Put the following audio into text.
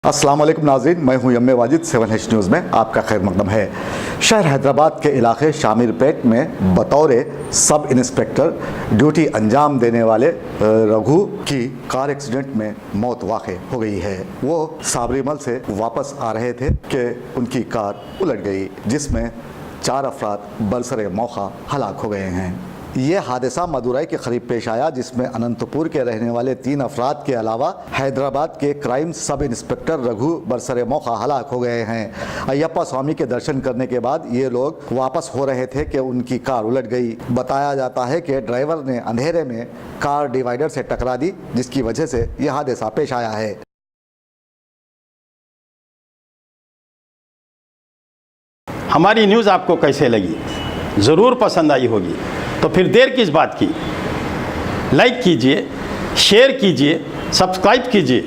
अस्सलाम वालेकुम नाज़रीन, मैं हूं यम्मे वाजिद। 7H न्यूज़ में आपका खैर मकदम है। शहर हैदराबाद के इलाके शामिरपेट में बतौर सब इंस्पेक्टर ड्यूटी अंजाम देने वाले रघु की कार एक्सीडेंट में मौत वाक़ हो गई है। वो साबरीमल से वापस आ रहे थे कि उनकी कार उलट गई, जिसमें 4 अफराद बरसरे मौका हलाक हो गए हैं। ये हादसा मदुरई के करीब पेश आया, जिसमें अनंतपुर के रहने वाले 3 अफराद के अलावा हैदराबाद के क्राइम सब इंस्पेक्टर रघु बरसरे मौका हलाक हो गए हैं। अयप्पा स्वामी के दर्शन करने के बाद ये लोग वापस हो रहे थे कि उनकी कार उलट गई। बताया जाता है कि ड्राइवर ने अंधेरे में कार डिवाइडर से टकरा दी, जिसकी वजह से यह हादसा पेश आया है। हमारी न्यूज़ आपको कैसे लगी? ज़रूर पसंद आई होगी, तो फिर देर किस बात की? लाइक कीजिए, शेयर कीजिए, सब्सक्राइब कीजिए।